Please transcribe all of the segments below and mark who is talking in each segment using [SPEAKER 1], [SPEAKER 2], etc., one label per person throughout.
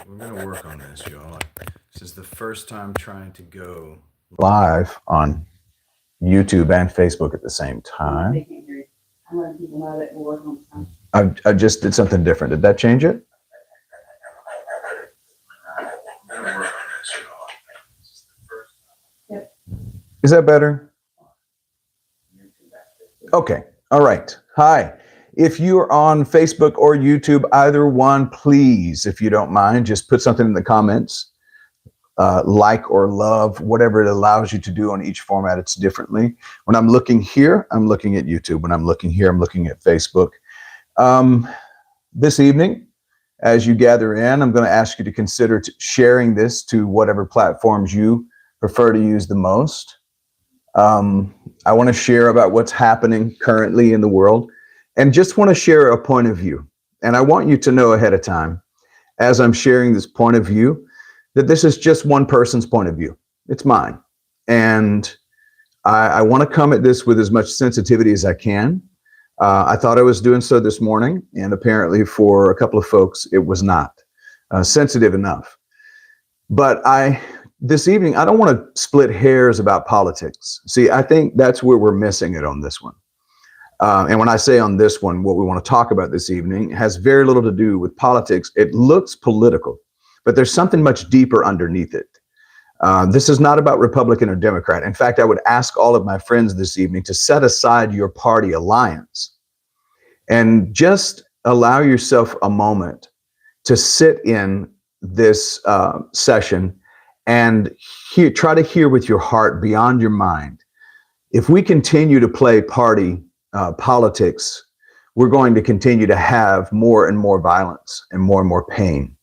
[SPEAKER 1] We're gonna work on this, y'all. This is the first time trying to go live on YouTube and Facebook at the same time.
[SPEAKER 2] I'm letting people know that we're working on something.
[SPEAKER 1] I just did something different. Did that change it?
[SPEAKER 2] Yep.
[SPEAKER 1] Is that better? Okay. All right. Hi. If you're on Facebook or YouTube, either one, please, if you don't mind, just put something in the comments. Like or love, whatever it allows you to do on each format, it's differently. When I'm looking here, I'm looking at YouTube. When I'm looking here, I'm looking at Facebook. This evening, as you gather in, I'm going to ask you to consider sharing this to whatever platforms you prefer to use the most. I want to share about what's happening currently in the world and just want to share a point of view. And I want you to know ahead of time, as I'm sharing this point of view, that this is just one person's point of view. It's mine. And I want to come at this with as much sensitivity as I can. I thought I was doing so this morning, and apparently for a couple of folks, it was not sensitive enough. But this evening, I don't want to split hairs about politics. See, I think that's where we're missing it on this one. And when I say on this one, what we want to talk about this evening has very little to do with politics. It looks political, but there's something much deeper underneath it. This is not about Republican or Democrat. In fact, I would ask all of my friends this evening to set aside your party alliance and just allow yourself a moment to sit in this session and try to hear with your heart beyond your mind. If we continue to play party politics, we're going to continue to have more and more violence and more pain.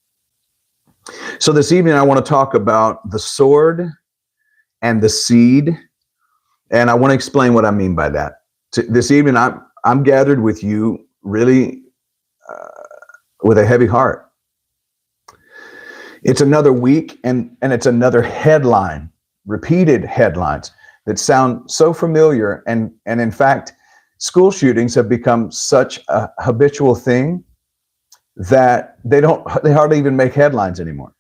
[SPEAKER 1] So this evening, I want to talk about the sword and the seed, and I want to explain what I mean by that. This evening, I'm gathered with you really with a heavy heart. It's another week, and it's another headline, repeated headlines that sound so familiar, and in fact, school shootings have become such a habitual thing that they hardly even make headlines anymore.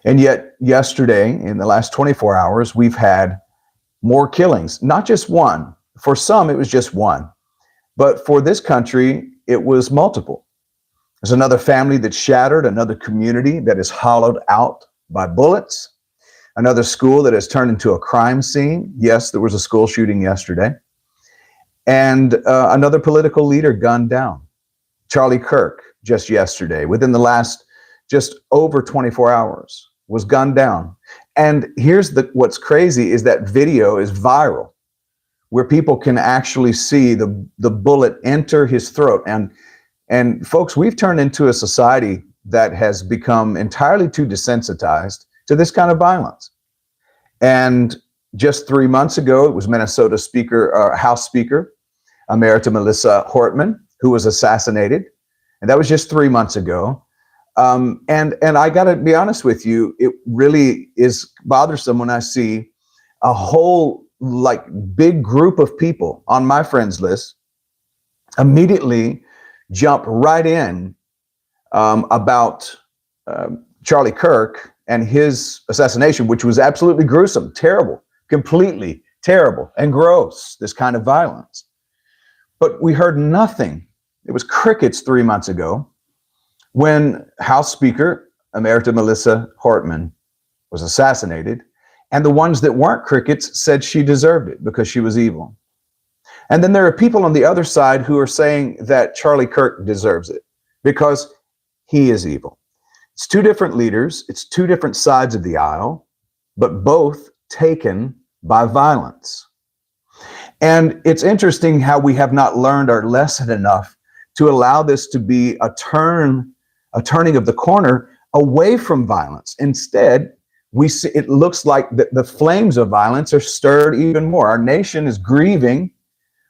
[SPEAKER 1] And yet yesterday, in the last 24 hours, we've had more killings, not just one. For some, it was just one. But for this country, it was multiple. There's another family that's shattered, another community that is hollowed out by bullets, another school that has turned into a crime scene. Yes, there was a school shooting yesterday. And another political leader gunned down. Charlie Kirk, just yesterday, within the last just over 24 hours, was gunned down. And here's what's crazy is that video is viral, where people can actually see the bullet enter his throat. And folks, we've turned into a society that has become entirely too desensitized to this kind of violence. And just 3 months ago, it was Minnesota House Speaker Emerita Melissa Hortman, who was assassinated. And that was just 3 months ago. And I got to be honest with you, it really is bothersome when I see a whole big group of people on my friends list immediately jump right in about Charlie Kirk and his assassination, which was absolutely gruesome, terrible, completely terrible and gross, this kind of violence. But we heard nothing. It was crickets 3 months ago when House Speaker Emerita Melissa Hortman was assassinated, and the ones that weren't crickets said she deserved it because she was evil. And then there are people on the other side who are saying that Charlie Kirk deserves it because he is evil. It's two different leaders, it's two different sides of the aisle, but both taken by violence. And it's interesting how we have not learned our lesson enough to allow this to be a turning of the corner away from violence. Instead, we see it looks like the flames of violence are stirred even more. Our nation is grieving,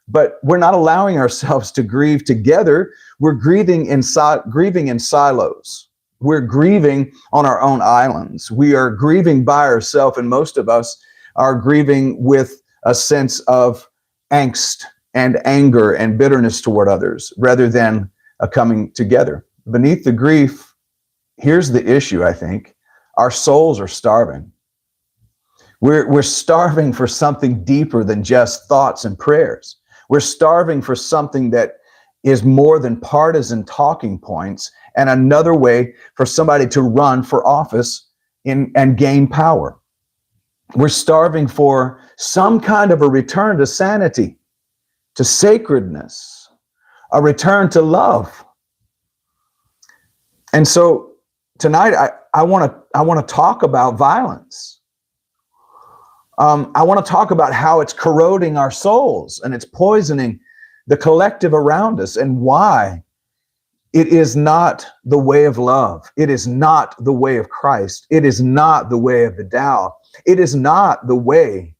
[SPEAKER 1] but we're not allowing ourselves to grieve together. We're grieving in silos. We're grieving on our own islands. We are grieving by ourselves, and most of us are grieving with a sense of angst and anger and bitterness toward others rather than a coming together. Beneath the grief here's the issue, I think. Our souls are starving. We're starving for something deeper than just thoughts and prayers. We're starving for something that is more than partisan talking points and another way for somebody to run for office and gain power. We're starving for some kind of a return to sanity, to sacredness, a return to love. And so tonight, I want to talk about violence. I want to talk about how it's corroding our souls and it's poisoning the collective around us, and why it is not the way of love. It is not the way of Christ. It is not the way of the Tao. It is not the way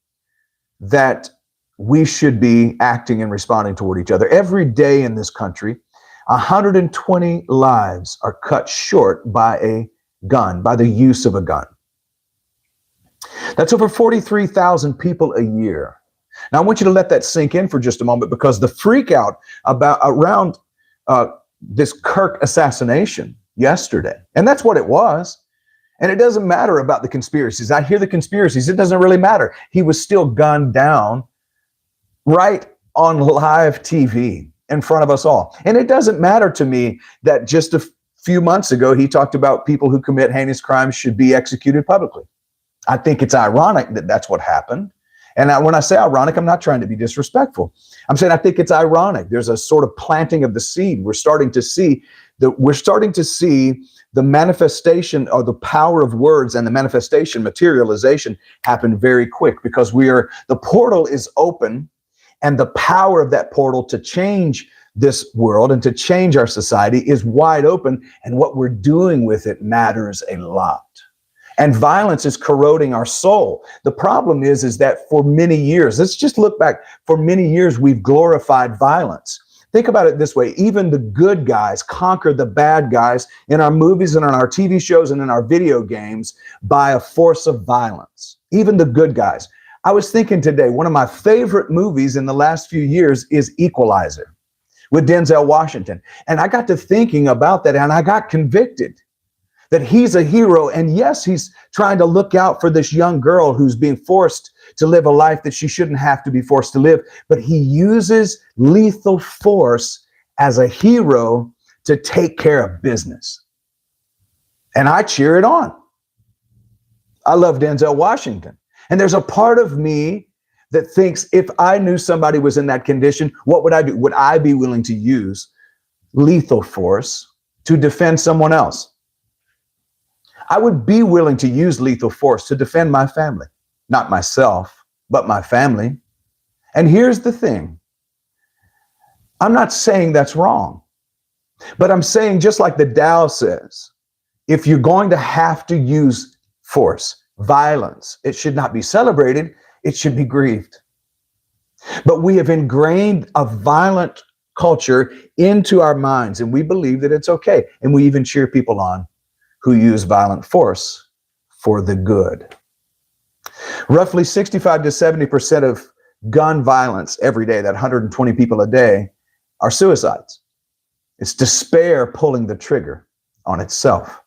[SPEAKER 1] that we should be acting and responding toward each other. Every day in this country, 120 lives are cut short by a gun, by the use of a gun. That's over 43,000 people a year. Now, I want you to let that sink in for just a moment, because the freak out around this Kirk assassination yesterday, and that's what it was. And it doesn't matter about the conspiracies. I hear the conspiracies. It doesn't really matter. He was still gunned down right on live TV in front of us all. And it doesn't matter to me that just a few months ago, he talked about people who commit heinous crimes should be executed publicly. I think it's ironic that that's what happened. And when I say ironic, I'm not trying to be disrespectful. I'm saying I think it's ironic. There's a sort of planting of the seed. We're starting to see the manifestation, or the power of words, and the manifestation, materialization, happen very quick, because the portal is open, and the power of that portal to change this world and to change our society is wide open. And what we're doing with it matters a lot. And violence is corroding our soul. The problem is that for many years, let's just look back, for many years, we've glorified violence. Think about it this way. Even the good guys conquer the bad guys in our movies and on our TV shows and in our video games by a force of violence. Even the good guys. I was thinking today, one of my favorite movies in the last few years is Equalizer with Denzel Washington. And I got to thinking about that, and I got convicted that he's a hero. And yes, he's trying to look out for this young girl who's being forced to live a life that she shouldn't have to be forced to live. But he uses lethal force as a hero to take care of business. And I cheer it on. I love Denzel Washington. And there's a part of me that thinks, if I knew somebody was in that condition, what would I do? Would I be willing to use lethal force to defend someone else? I would be willing to use lethal force to defend my family, not myself, but my family. And here's the thing. I'm not saying that's wrong, but I'm saying, just like the Tao says, if you're going to have to use force, violence, it should not be celebrated. It should be grieved. But we have ingrained a violent culture into our minds, and we believe that it's okay. And we even cheer people on who use violent force for the good. Roughly 65 to 70% of gun violence every day, that 120 people a day, are suicides. It's despair pulling the trigger on itself.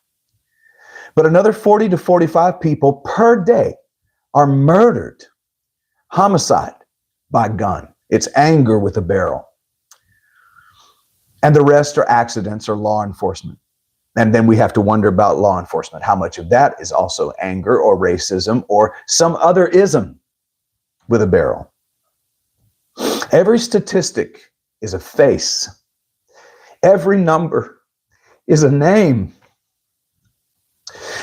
[SPEAKER 1] But another 40 to 45 people per day are murdered, homicide by gun. It's anger with a barrel. And the rest are accidents or law enforcement. And then we have to wonder about law enforcement. How much of that is also anger or racism or some other ism with a barrel? Every statistic is a face. Every number is a name.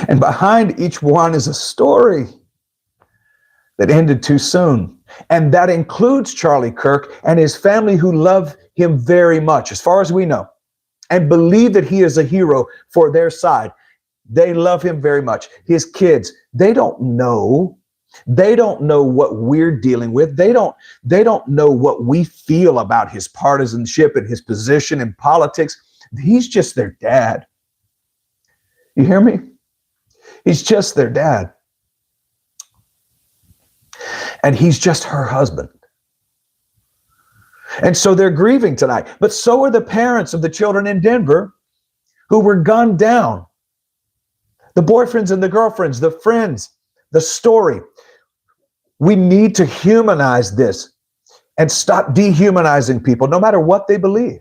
[SPEAKER 1] And behind each one is a story that ended too soon. And that includes Charlie Kirk and his family, who love him very much, as far as we know, and believe that he is a hero for their side. They love him very much. His kids, they don't know. They don't know what we're dealing with. They don't know what we feel about his partisanship and his position in politics. He's just their dad. You hear me? He's just their dad. And he's just her husband. And so they're grieving tonight. But so are the parents of the children in Denver who were gunned down the boyfriends and the girlfriends, the friends, the story. We need to humanize this and stop dehumanizing people, no matter what they believe.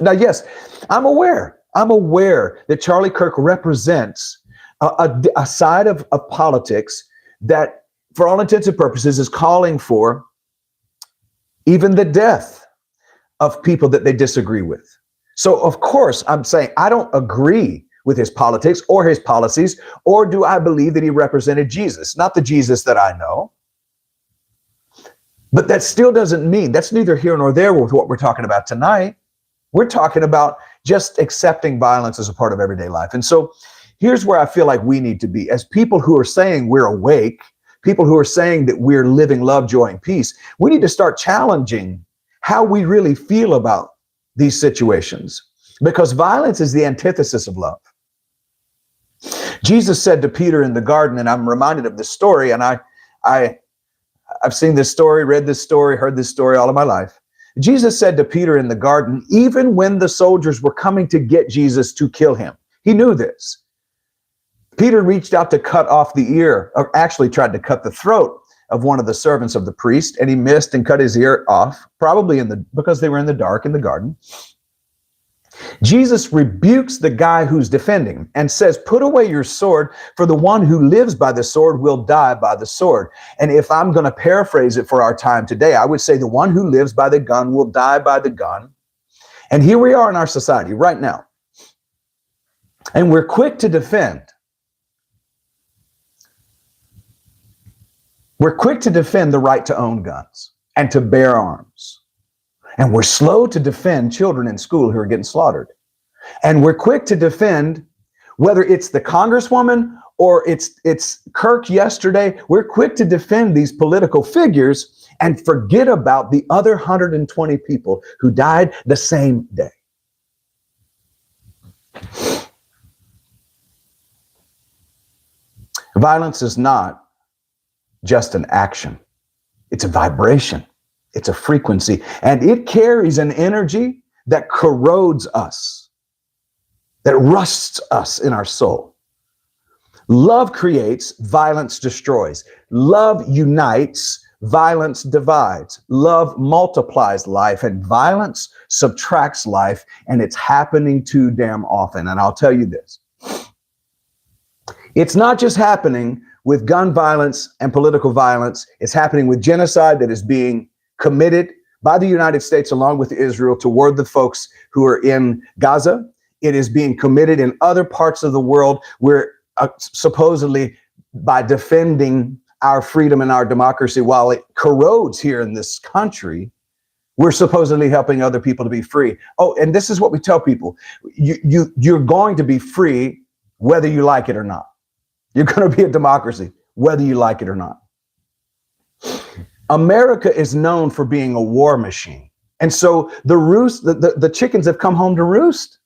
[SPEAKER 1] Now, yes, I'm aware that Charlie Kirk represents a side of politics that, for all intents and purposes, is calling for even the death of people that they disagree with. So, of course, I'm saying I don't agree with his politics or his policies, or do I believe that he represented Jesus? Not the Jesus that I know. But that still doesn't mean, that's neither here nor there with what we're talking about tonight. We're talking about just accepting violence as a part of everyday life. And so here's where I feel like we need to be. As people who are saying we're awake, people who are saying that we're living love, joy, and peace, we need to start challenging how we really feel about these situations, because violence is the antithesis of love. Jesus said to Peter in the garden, and I'm reminded of this story, and I've seen this story, read this story, heard this story all of my life. Jesus said to Peter in the garden, even when the soldiers were coming to get Jesus to kill him, he knew this. Peter reached out to cut off the ear, or actually tried to cut the throat of one of the servants of the priest, and he missed and cut his ear off, probably because they were in the dark in the garden. Jesus rebukes the guy who's defending and says, put away your sword, for the one who lives by the sword will die by the sword. And if I'm going to paraphrase it for our time today, I would say the one who lives by the gun will die by the gun. And here we are in our society right now. And we're quick to defend. We're quick to defend the right to own guns and to bear arms. And we're slow to defend children in school who are getting slaughtered. And we're quick to defend, whether it's the congresswoman or it's Kirk yesterday, we're quick to defend these political figures and forget about the other 120 people who died the same day. Violence is not just an action. It's a vibration. It's a frequency, and it carries an energy that corrodes us, that rusts us in our soul. Love creates, violence destroys. Love unites, violence divides. Love multiplies life, and violence subtracts life, and it's happening too damn often. And I'll tell you this. It's not just happening with gun violence and political violence. It's happening with genocide that is being committed by the United States along with Israel toward the folks who are in Gaza. It is being committed in other parts of the world where supposedly by defending our freedom and our democracy, while it corrodes here in this country, we're supposedly helping other people to be free. Oh, and this is what we tell people. You're going to be free whether you like it or not. You're going to be a democracy whether you like it or not. America is known for being a war machine. And so the chickens have come home to roost.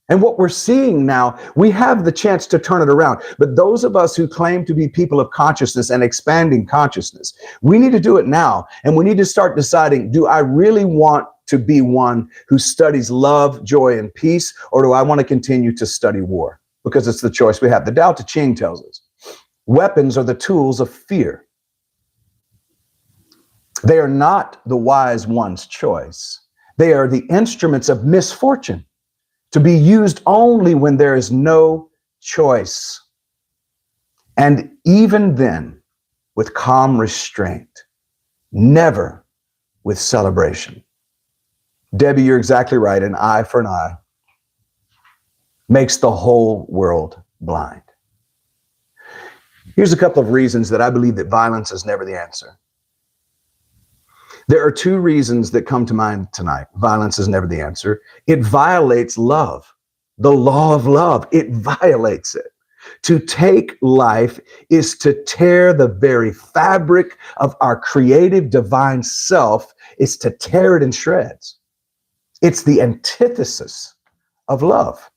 [SPEAKER 1] And what we're seeing now, we have the chance to turn it around. But those of us who claim to be people of consciousness and expanding consciousness, we need to do it now. And we need to start deciding, do I really want to be one who studies love, joy, and peace? Or do I want to continue to study war? Because it's the choice we have. The Tao Te Ching tells us, weapons are the tools of fear. They are not the wise one's choice. They are the instruments of misfortune, to be used only when there is no choice. And even then, with calm restraint, never with celebration. Debbie, you're exactly right. An eye for an eye makes the whole world blind. Here's a couple of reasons that I believe that violence is never the answer. There are two reasons that come to mind tonight. Violence is never the answer. It violates love, the law of love. It violates it. To take life is to tear the very fabric of our creative divine self, is to tear it in shreds. It's the antithesis of love.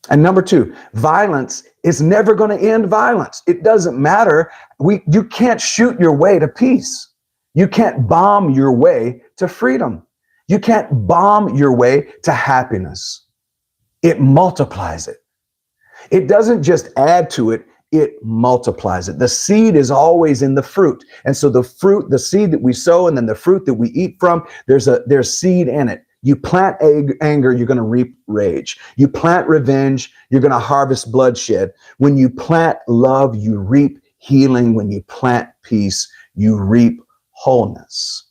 [SPEAKER 1] And number two, violence is never going to end violence. It doesn't matter. You can't shoot your way to peace. You can't bomb your way to freedom. You can't bomb your way to happiness. It multiplies it. It doesn't just add to it, it multiplies it. The seed is always in the fruit. And so the fruit, the seed that we sow, and then the fruit that we eat from, there's seed in it. You plant anger, you're going to reap rage. You plant revenge, you're going to harvest bloodshed. When you plant love, you reap healing. When you plant peace, you reap wholeness.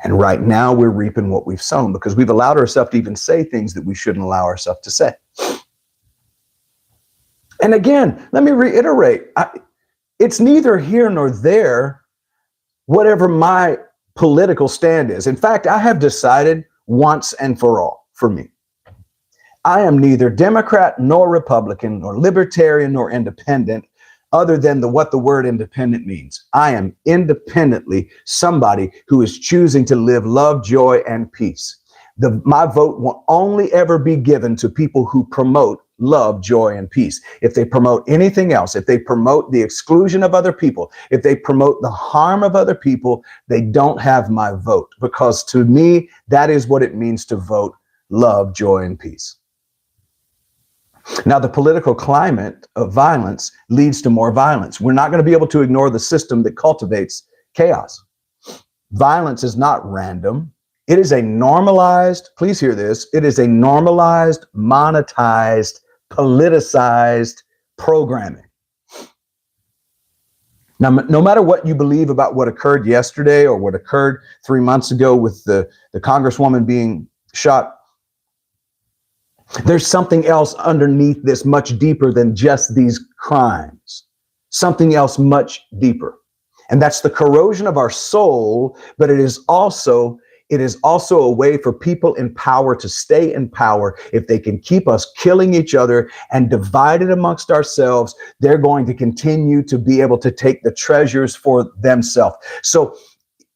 [SPEAKER 1] And right now we're reaping what we've sown because we've allowed ourselves to even say things that we shouldn't allow ourselves to say. And again, let me reiterate, it's neither here nor there, whatever my political stand is. In fact, I have decided once and for all, for me, I am neither Democrat nor Republican nor libertarian nor independent, other than what the word independent means. I am independently somebody who is choosing to live love, joy, and peace. My vote will only ever be given to people who promote love, joy, and peace. If they promote anything else, if they promote the exclusion of other people, if they promote the harm of other people, they don't have my vote, because to me, that is what it means to vote love, joy, and peace. Now, the political climate of violence leads to more violence. We're not going to be able to ignore the system that cultivates chaos. Violence is not random. It is a normalized, please hear this, it is a normalized, monetized, politicized programming. Now, no matter what you believe about what occurred yesterday or what occurred 3 months ago with the congresswoman being shot, there's something else underneath this much deeper than just these crimes. Something else much deeper. And that's the corrosion of our soul, but it is also a way for people in power to stay in power. If they can keep us killing each other and divided amongst ourselves, they're going to continue to be able to take the treasures for themselves. So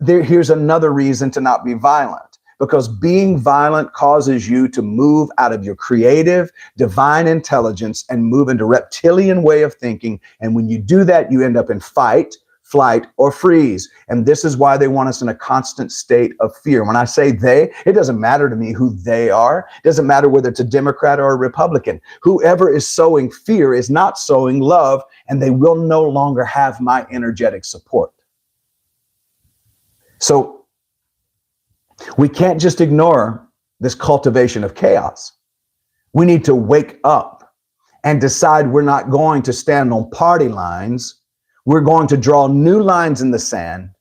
[SPEAKER 1] here's another reason to not be violent. Because being violent causes you to move out of your creative, divine intelligence and move into reptilian way of thinking. And when you do that, you end up in fight, flight, or freeze. And this is why they want us in a constant state of fear. When I say they, it doesn't matter to me who they are. It doesn't matter whether it's a Democrat or a Republican. Whoever is sowing fear is not sowing love, and they will no longer have my energetic support. So we can't just ignore this cultivation of chaos. We need to wake up and decide we're not going to stand on party lines. We're going to draw new lines in the sand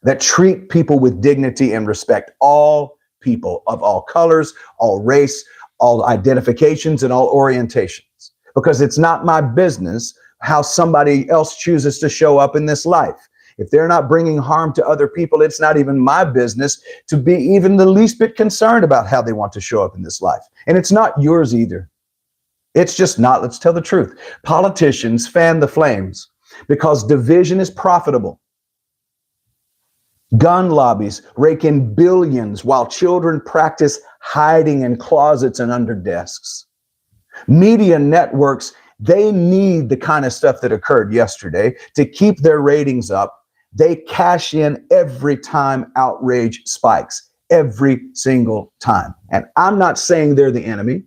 [SPEAKER 1] that treat people with dignity and respect, all people of all colors, all race, all identifications, and all orientations. Because it's not my business how somebody else chooses to show up in this life. If they're not bringing harm to other people, it's not even my business to be even the least bit concerned about how they want to show up in this life. And it's not yours either. It's just not. Let's tell the truth. Politicians fan the flames because division is profitable. Gun lobbies rake in billions while children practice hiding in closets and under desks. Media networks, they need the kind of stuff that occurred yesterday to keep their ratings up. They cash in every time outrage spikes, every single time. And I'm not saying they're the enemy,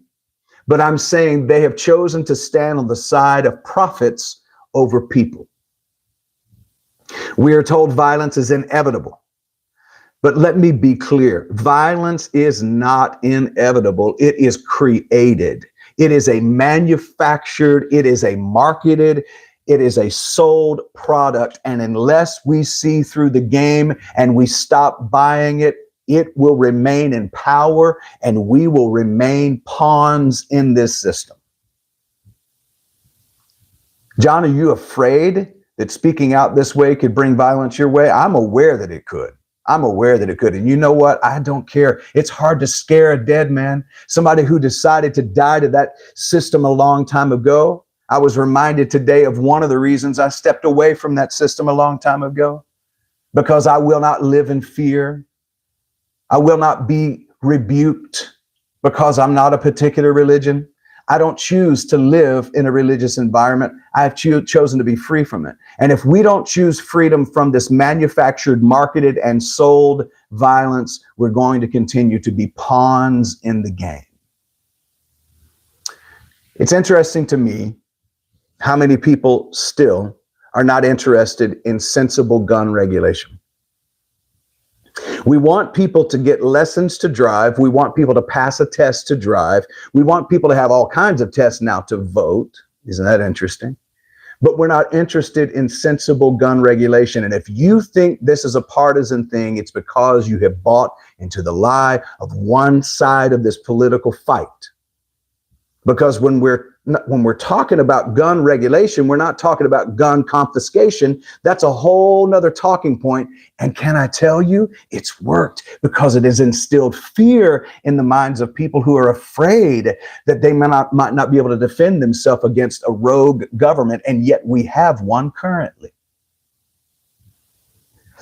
[SPEAKER 1] but I'm saying they have chosen to stand on the side of profits over people. We are told violence is inevitable. But let me be clear, violence is not inevitable. It is created. It is a manufactured, it is a marketed, it is a sold product. And unless we see through the game and we stop buying it, it will remain in power and we will remain pawns in this system. John, are you afraid that speaking out this way could bring violence your way? I'm aware that it could. I'm aware that it could. And you know what? I don't care. It's hard to scare a dead man. Somebody who decided to die to that system a long time ago. I was reminded today of one of the reasons I stepped away from that system a long time ago, because I will not live in fear. I will not be rebuked because I'm not a particular religion. I don't choose to live in a religious environment. I've chosen to be free from it. And if we don't choose freedom from this manufactured, marketed, and sold violence, we're going to continue to be pawns in the game. It's interesting to me how many people still are not interested in sensible gun regulation. We want people to get lessons to drive. We want people to pass a test to drive. We want people to have all kinds of tests now to vote. Isn't that interesting? But we're not interested in sensible gun regulation. And if you think this is a partisan thing, it's because you have bought into the lie of one side of this political fight. Because when we're talking about gun regulation, we're not talking about gun confiscation. That's a whole nother talking point. And can I tell you, it's worked, because it has instilled fear in the minds of people who are afraid that they might not be able to defend themselves against a rogue government. And yet we have one currently.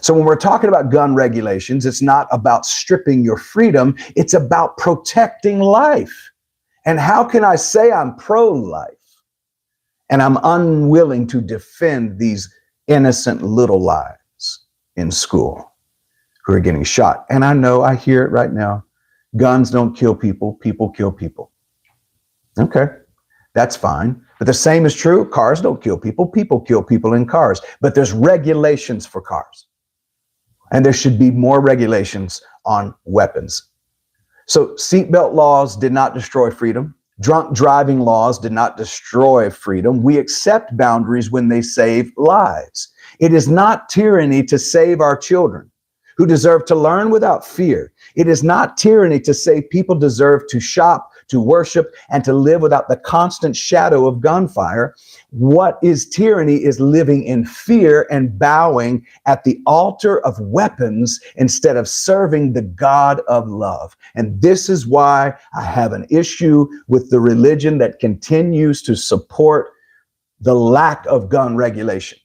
[SPEAKER 1] So when we're talking about gun regulations, it's not about stripping your freedom. It's about protecting life. And how can I say I'm pro-life and I'm unwilling to defend these innocent little lives in school who are getting shot? And I know, I hear it right now. Guns don't kill people. People kill people. Okay, that's fine. But the same is true. Cars don't kill people. People kill people in cars. But there's regulations for cars. And there should be more regulations on weapons. So seatbelt laws did not destroy freedom. Drunk driving laws did not destroy freedom. We accept boundaries when they save lives. It is not tyranny to save our children who deserve to learn without fear. It is not tyranny to say people deserve to shop, to worship, and to live without the constant shadow of gunfire. What is tyranny is living in fear and bowing at the altar of weapons instead of serving the God of love. And this is why I have an issue with the religion that continues to support the lack of gun regulation,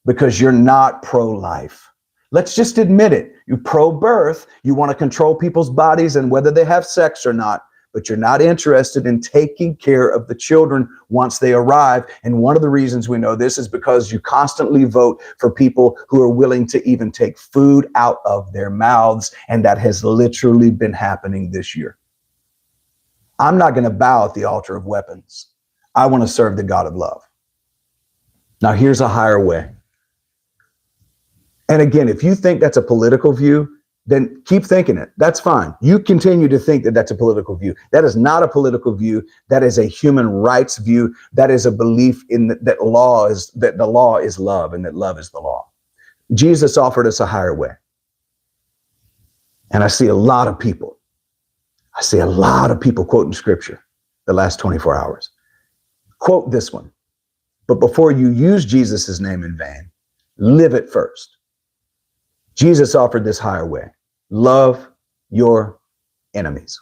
[SPEAKER 1] because you're not pro-life. Let's just admit it. You're pro-birth. You want to control people's bodies and whether they have sex or not, but you're not interested in taking care of the children once they arrive. And one of the reasons we know this is because you constantly vote for people who are willing to even take food out of their mouths. And that has literally been happening this year. I'm not going to bow at the altar of weapons. I want to serve the God of love. Now, here's a higher way. And again, if you think that's a political view, then keep thinking it. That's fine. You continue to think that that's a political view. That is not a political view. That is a human rights view. That is a belief in that the law is love and that love is the law. Jesus offered us a higher way. And I see a lot of people quoting scripture the last 24 hours. Quote this one. But before you use Jesus's name in vain, live it first. Jesus offered this higher way. Love your enemies.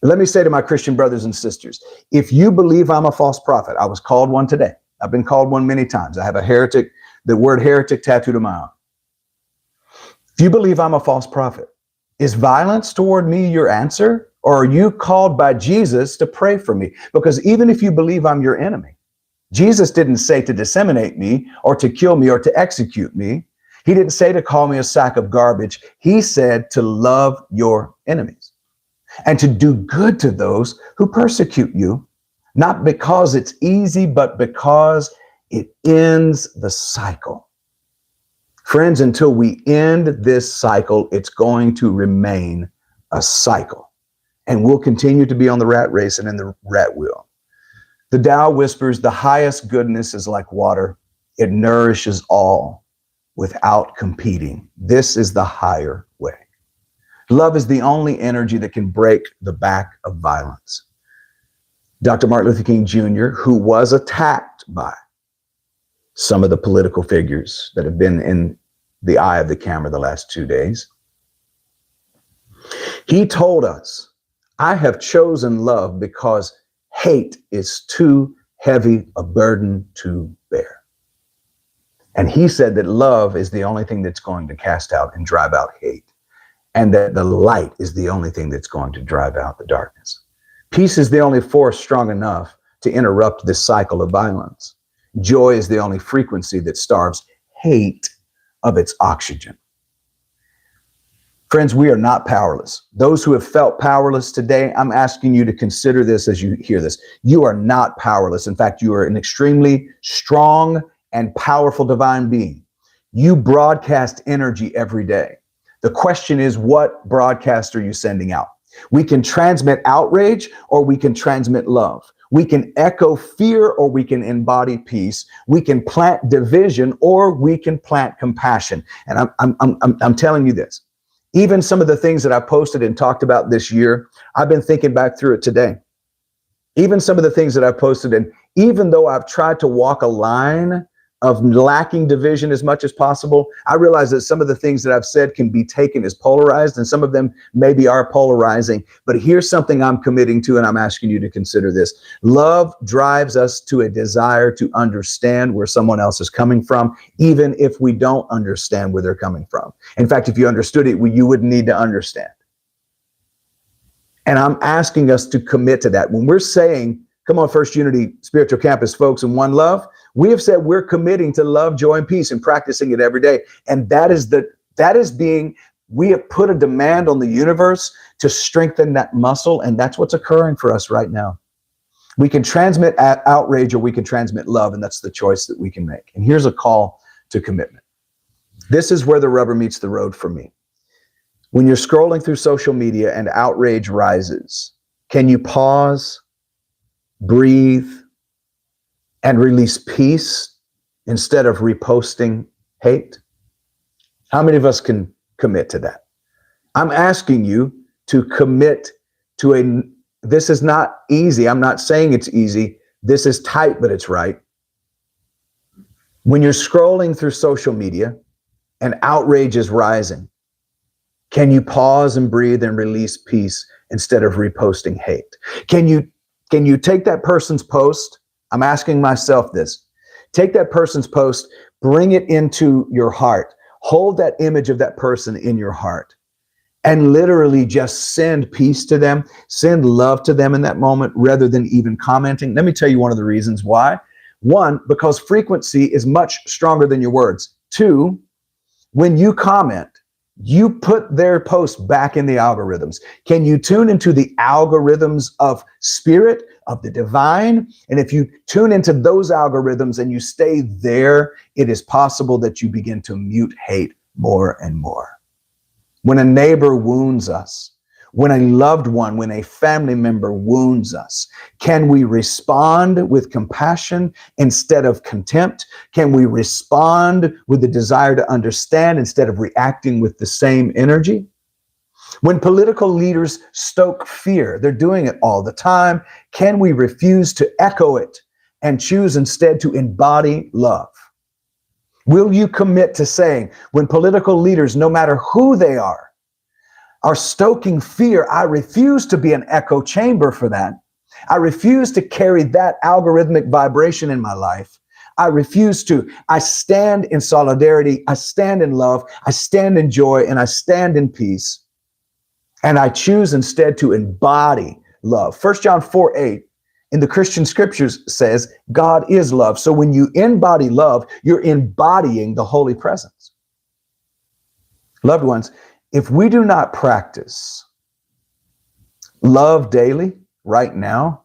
[SPEAKER 1] Let me say to my Christian brothers and sisters, if you believe I'm a false prophet, I was called one today. I've been called one many times. I have the word heretic tattooed on my arm. If you believe I'm a false prophet, is violence toward me your answer? Or are you called by Jesus to pray for me? Because even if you believe I'm your enemy, Jesus didn't say to disseminate me or to kill me or to execute me. He didn't say to call me a sack of garbage. He said to love your enemies and to do good to those who persecute you, not because it's easy, but because it ends the cycle. Friends, until we end this cycle, it's going to remain a cycle. And we'll continue to be on the rat race and in the rat wheel. The Tao whispers, the highest goodness is like water. It nourishes all without competing. This is the higher way. Love is the only energy that can break the back of violence. Dr. Martin Luther King Jr., who was attacked by some of the political figures that have been in the eye of the camera the last 2 days, he told us, I have chosen love because hate is too heavy a burden to bear. And he said that love is the only thing that's going to cast out and drive out hate, and that the light is the only thing that's going to drive out the darkness. Peace is the only force strong enough to interrupt this cycle of violence. Joy is the only frequency that starves hate of its oxygen. Friends, we are not powerless. Those who have felt powerless today, I'm asking you to consider this as you hear this. You are not powerless. In fact, you are an extremely strong and powerful divine being. You broadcast energy every day. The question is, what broadcast are you sending out? We can transmit outrage or we can transmit love. We can echo fear or we can embody peace. We can plant division or we can plant compassion. And I'm telling you this. Even some of the things that I posted and talked about this year, I've been thinking back through it today. Even some of the things that I've posted, and even though I've tried to walk a line of lacking division as much as possible, I realize that some of the things that I've said can be taken as polarized, and some of them maybe are polarizing. But here's something I'm committing to, and I'm asking you to consider this. Love drives us to a desire to understand where someone else is coming from, even if we don't understand where they're coming from. In fact, if you understood it, you wouldn't need to understand. And I'm asking us to commit to that. When we're saying, come on, First Unity Spiritual Campus folks, in one love, we have said we're committing to love, joy, and peace and practicing it every day. And we have put a demand on the universe to strengthen that muscle. And that's what's occurring for us right now. We can transmit outrage or we can transmit love. And that's the choice that we can make. And here's a call to commitment. This is where the rubber meets the road for me. When you're scrolling through social media and outrage rises, can you pause, breathe, and release peace instead of reposting hate? How many of us can commit to that? I'm asking you to commit to this is not easy. I'm not saying it's easy. This is tight, but it's right. When you're scrolling through social media and outrage is rising, can you pause and breathe and release peace instead of reposting hate? Can you take that person's post? I'm asking myself this. Take that person's post, bring it into your heart. Hold that image of that person in your heart and literally just send peace to them, send love to them in that moment rather than even commenting. Let me tell you one of the reasons why. One, because frequency is much stronger than your words. Two, when you comment, you put their post back in the algorithms. Can you tune into the algorithms of spirit, of the divine? And if you tune into those algorithms and you stay there, it is possible that you begin to mute hate more and more. When a neighbor wounds us, when a loved one, when a family member wounds us, can we respond with compassion instead of contempt? Can we respond with the desire to understand instead of reacting with the same energy? When political leaders stoke fear, they're doing it all the time. Can we refuse to echo it and choose instead to embody love? Will you commit to saying, when political leaders, no matter who they are stoking fear, I refuse to be an echo chamber for that. I refuse to carry that algorithmic vibration in my life. I stand in solidarity. I stand in love. I stand in joy and I stand in peace. And I choose instead to embody love. 1 John 4:8 in the Christian scriptures says, God is love. So when you embody love, you're embodying the holy presence. Loved ones, if we do not practice love daily right now,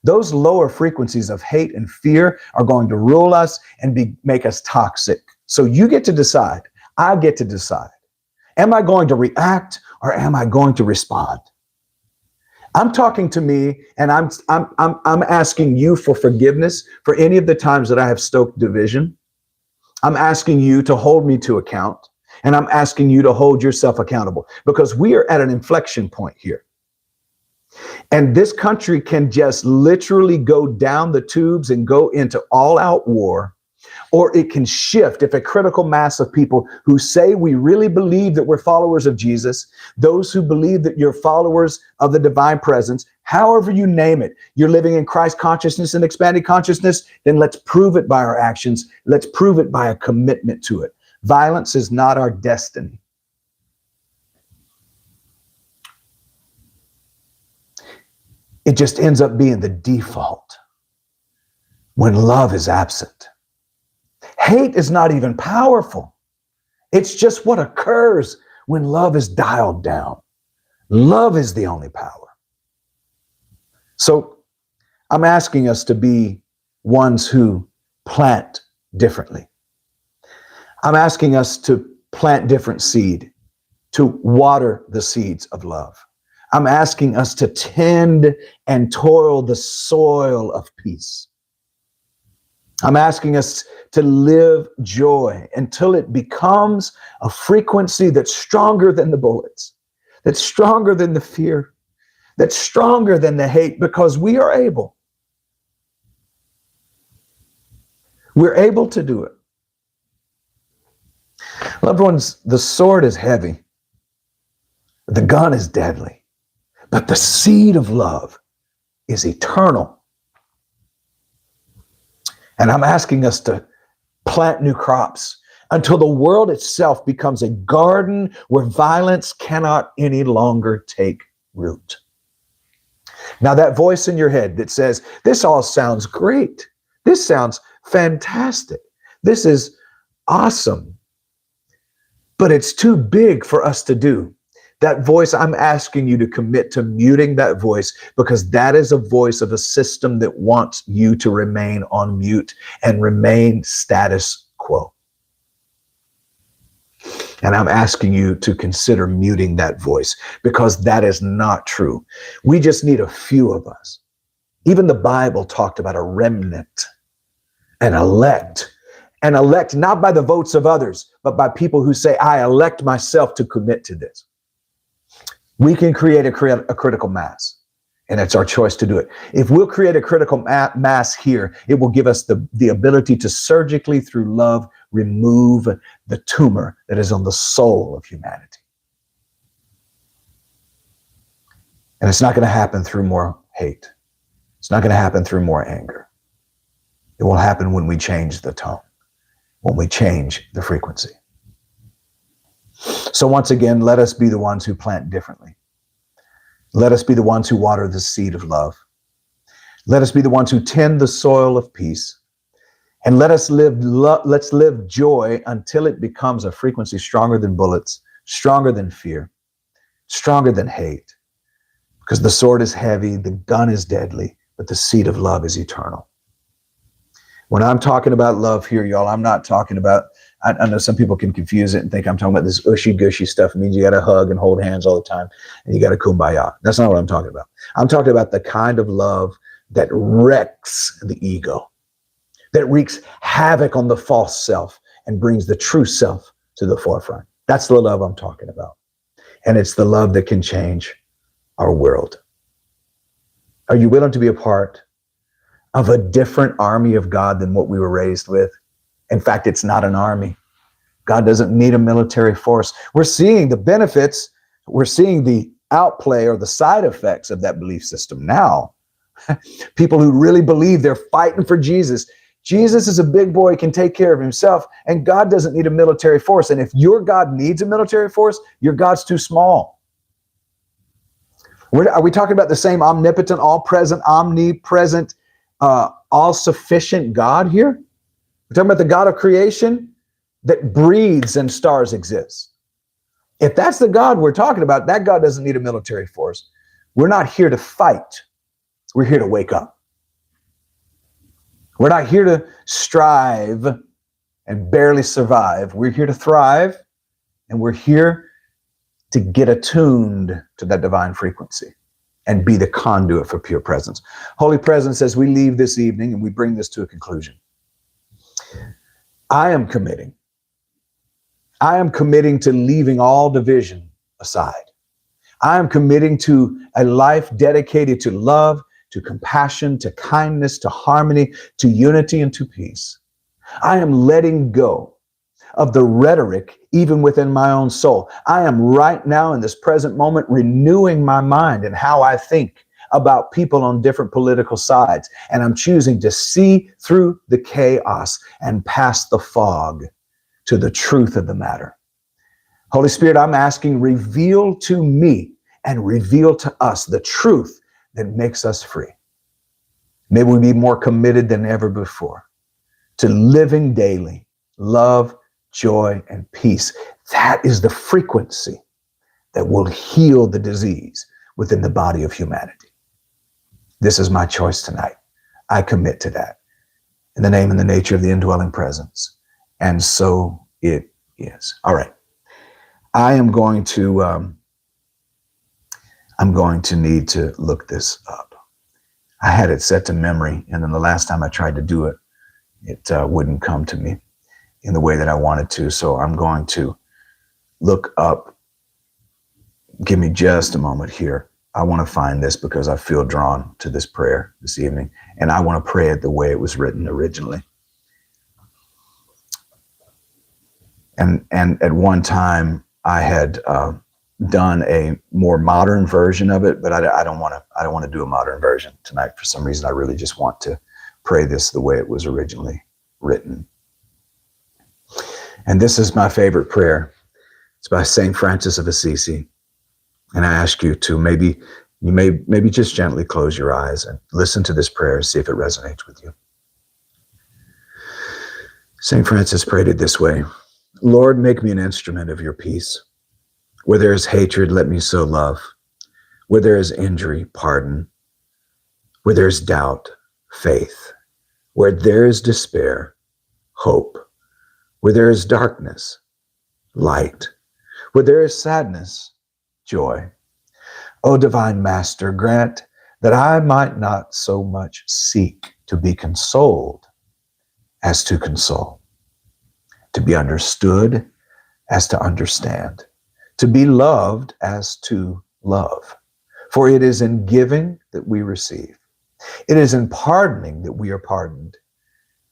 [SPEAKER 1] those lower frequencies of hate and fear are going to rule us and make us toxic. So you get to decide. I get to decide. Am I going to react or am I going to respond? I'm talking to me and I'm asking you for forgiveness for any of the times that I have stoked division. I'm asking you to hold me to account. And I'm asking you to hold yourself accountable because we are at an inflection point here. And this country can just literally go down the tubes and go into all-out war, or it can shift if a critical mass of people who say we really believe that we're followers of Jesus, those who believe that you're followers of the divine presence, however you name it, you're living in Christ consciousness and expanded consciousness, then let's prove it by our actions. Let's prove it by a commitment to it. Violence is not our destiny. It just ends up being the default when love is absent. Hate is not even powerful. It's just what occurs when love is dialed down. Love is the only power. So I'm asking us to be ones who plant differently. I'm asking us to plant different seed, to water the seeds of love. I'm asking us to tend and toil the soil of peace. I'm asking us to live joy until it becomes a frequency that's stronger than the bullets, that's stronger than the fear, that's stronger than the hate, because we are able. We're able to do it. Loved ones, the sword is heavy. The gun is deadly. But the seed of love is eternal. And I'm asking us to plant new crops until the world itself becomes a garden where violence cannot any longer take root. Now, that voice in your head that says, this all sounds great. This sounds fantastic. This is awesome. But it's too big for us to do. That voice, I'm asking you to commit to muting that voice, because that is a voice of a system that wants you to remain on mute and remain status quo. And I'm asking you to consider muting that voice, because that is not true. We just need a few of us. Even the Bible talked about a remnant, an elect. An elect not by the votes of others, but by people who say, I elect myself to commit to this. We can create a critical mass, and it's our choice to do it. If we'll create a critical mass here, it will give us the ability to surgically, through love, remove the tumor that is on the soul of humanity. And it's not going to happen through more hate. It's not going to happen through more anger. It will happen when we change the tone, when we change the frequency. So once again, let us be the ones who plant differently. Let us be the ones who water the seed of love. Let us be the ones who tend the soil of peace. And let's live joy until it becomes a frequency stronger than bullets, stronger than fear, stronger than hate. Because the sword is heavy, the gun is deadly, but the seed of love is eternal. When I'm talking about love here, y'all, I'm not talking about, I know some people can confuse it and think I'm talking about this ushy-gushy stuff. It means you got to hug and hold hands all the time and you got to kumbaya. That's not what I'm talking about. I'm talking about the kind of love that wrecks the ego, that wreaks havoc on the false self and brings the true self to the forefront. That's the love I'm talking about. And it's the love that can change our world. Are you willing to be a part of a different army of God than what we were raised with? In fact, it's not an army. God doesn't need a military force. We're seeing the benefits. We're seeing the outplay or the side effects of that belief system now. People who really believe they're fighting for Jesus. Jesus is a big boy, can take care of himself, and God doesn't need a military force. And if your God needs a military force, your God's too small. Are we talking about the same omnipotent, all-present, omnipresent, all-sufficient God here? We're talking about the God of creation that breathes and stars exist. If that's the God we're talking about, that God doesn't need a military force. We're not here to fight. We're here to wake up. We're not here to strive and barely survive. We're here to thrive, and we're here to get attuned to that divine frequency and be the conduit for pure presence. Holy Presence, as we leave this evening and we bring this to a conclusion, I am committing to leaving all division aside. I am committing to a life dedicated to love, to compassion, to kindness, to harmony, to unity, and to peace. I am letting go of the rhetoric even within my own soul. I am right now in this present moment renewing my mind and how I think about people on different political sides. And I'm choosing to see through the chaos and past the fog to the truth of the matter. Holy Spirit, I'm asking, reveal to me and reveal to us the truth that makes us free. May we be more committed than ever before to living daily love, joy, and peace. That is the frequency that will heal the disease within the body of humanity. This is my choice tonight. I commit to that in the name and the nature of the indwelling presence. And so it is. All right. I am going to need to look this up. I had it set to memory, and then the last time I tried to do it, it wouldn't come to me in the way that I wanted to. So I'm going to look up. Give me just a moment here. I want to find this because I feel drawn to this prayer this evening, and I want to pray it the way it was written originally. And at one time I had done a more modern version of it, but I don't want to do a modern version tonight. For some reason, I really just want to pray this the way it was originally written. And this is my favorite prayer. It's by St. Francis of Assisi. And I ask you to maybe just gently close your eyes and listen to this prayer and see if it resonates with you. St. Francis prayed it this way: Lord, make me an instrument of your peace. Where there is hatred, let me sow love. Where there is injury, pardon. Where there is doubt, faith. Where there is despair, hope. Where there is darkness, light. Where there is sadness, joy. O divine Master, grant that I might not so much seek to be consoled as to console, to be understood as to understand, to be loved as to love. For it is in giving that we receive. It is in pardoning that we are pardoned.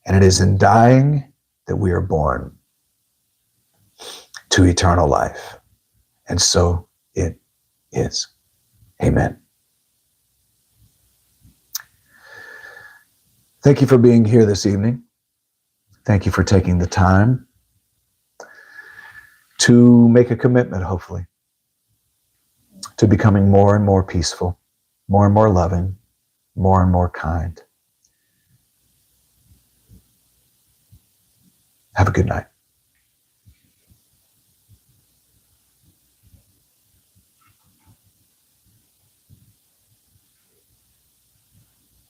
[SPEAKER 1] And it is in dying that we are born to eternal life. And so it is. Amen. Thank you for being here this evening. Thank you for taking the time to make a commitment, hopefully, to becoming more and more peaceful, more and more loving, more and more kind. Have a good night.